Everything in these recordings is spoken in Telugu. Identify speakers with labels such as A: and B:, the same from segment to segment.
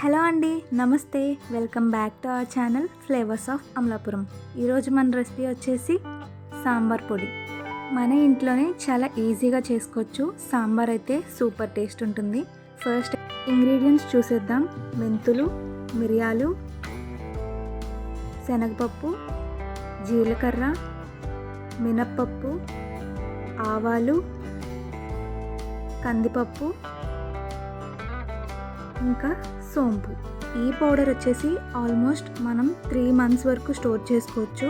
A: హలో అండి, నమస్తే. Welcome back to our channel flavours of Amalapuram. ఈరోజు మన రెసిపీ వచ్చేసి సాంబార్ పొడి. మన ఇంట్లోనే చాలా ఈజీగా చేసుకోవచ్చు. సాంబార్ అయితే సూపర్ టేస్ట్ ఉంటుంది. ఫస్ట్ ఇంగ్రీడియంట్స్ చూసేద్దాం. మెంతులు, మిరియాలు, శనగపప్పు, జీలకర్ర, మినప్పప్పు, ఆవాలు, కందిపప్పు, ఇంకా సోంపు. ఈ పౌడర్ వచ్చేసి ఆల్మోస్ట్ మనం 3 months వరకు స్టోర్ చేసుకోవచ్చు.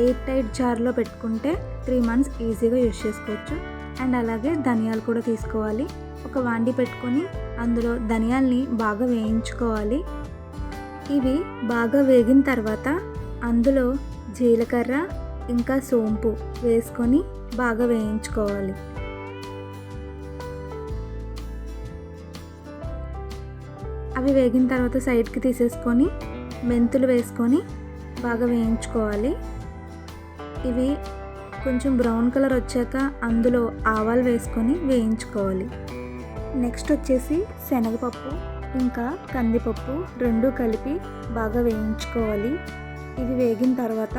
A: ఎయిర్ టైట్ జార్లో పెట్టుకుంటే 3 months ఈజీగా యూజ్ చేసుకోవచ్చు. అండ్ అలాగే ధనియాలు కూడా తీసుకోవాలి. ఒక వాండి పెట్టుకొని అందులో ధనియాల్ని బాగా వేయించుకోవాలి. ఇవి బాగా వేగిన తర్వాత అందులో జీలకర్ర ఇంకా సోంపు వేసుకొని బాగా వేయించుకోవాలి. అవి వేగిన తర్వాత సైడ్కి తీసేసుకొని మెంతులు వేసుకొని బాగా వేయించుకోవాలి. ఇవి కొంచెం బ్రౌన్ కలర్ వచ్చాక అందులో ఆవాలు వేసుకొని వేయించుకోవాలి. నెక్స్ట్ వచ్చేసి శనగపప్పు ఇంకా కందిపప్పు రెండు కలిపి బాగా వేయించుకోవాలి. ఇవి వేగిన తర్వాత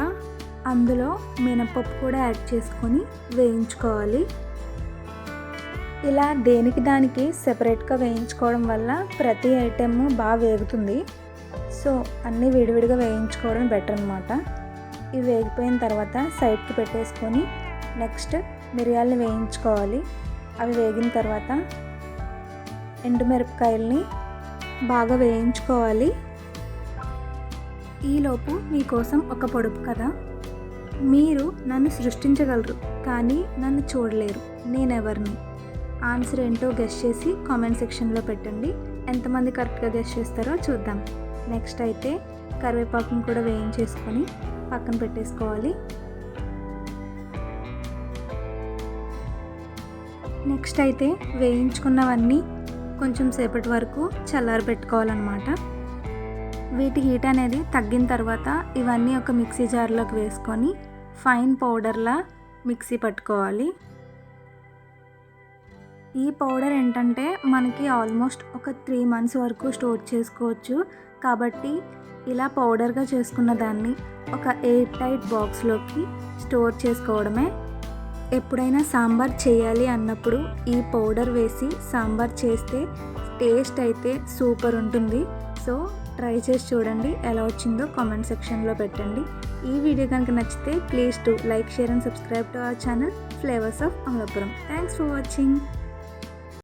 A: అందులో మినపప్పు కూడా యాడ్ చేసుకొని వేయించుకోవాలి. ఇలా దేనికి దానికి సెపరేట్గా వేయించుకోవడం వల్ల ప్రతి ఐటెమ్ బాగా వేగుతుంది. సో అన్నీ విడివిడిగా వేయించుకోవడం బెటర్ అనమాట. ఇవి వేగిపోయిన తర్వాత సైడ్కి పెట్టేసుకొని నెక్స్ట్ మిరియాలని వేయించుకోవాలి. అవి వేగిన తర్వాత ఎండుమిరపకాయలని బాగా వేయించుకోవాలి. ఈలోపు మీకోసం ఒక పొడుపు కదా. మీరు నన్ను సృష్టించగలరు కానీ నన్ను చూడలేరు. నేనెవరిని? ఆన్సర్ ఏంటో గెస్ చేసి కామెంట్ సెక్షన్లో పెట్టండి. ఎంతమంది కరెక్ట్గా గెస్ చేస్తారో చూద్దాం. నెక్స్ట్ అయితే కరివేపాకును కూడా వేయించేసుకొని పక్కన పెట్టేసుకోవాలి. నెక్స్ట్ అయితే వేయించుకున్నవన్నీ కొంచెం సేపటి వరకు చల్లారబెట్టుకోవాలన్నమాట. వీటి హీట్ అనేది తగ్గిన తర్వాత ఇవన్నీ ఒక మిక్సీ జార్లోకి వేసుకొని ఫైన్ పౌడర్లా మిక్సీ పట్టుకోవాలి. ఈ పౌడర్ ఏంటంటే మనకి ఆల్మోస్ట్ ఒక 3 months వరకు స్టోర్ చేసుకోవచ్చు. కాబట్టి ఇలా పౌడర్గా చేసుకున్న దాన్ని ఒక ఎయిర్ టైట్ బాక్స్లోకి స్టోర్ చేసుకోవడమే. ఎప్పుడైనా సాంబార్ చేయాలి అన్నప్పుడు ఈ పౌడర్ వేసి సాంబార్ చేస్తే టేస్ట్ అయితే సూపర్ ఉంటుంది. సో ట్రై చేసి చూడండి. ఎలా వచ్చిందో కామెంట్ సెక్షన్లో పెట్టండి. ఈ వీడియో కనుక నచ్చితే please to like, share and subscribe to our channel flavours of Amalapuram. Thanks for watching.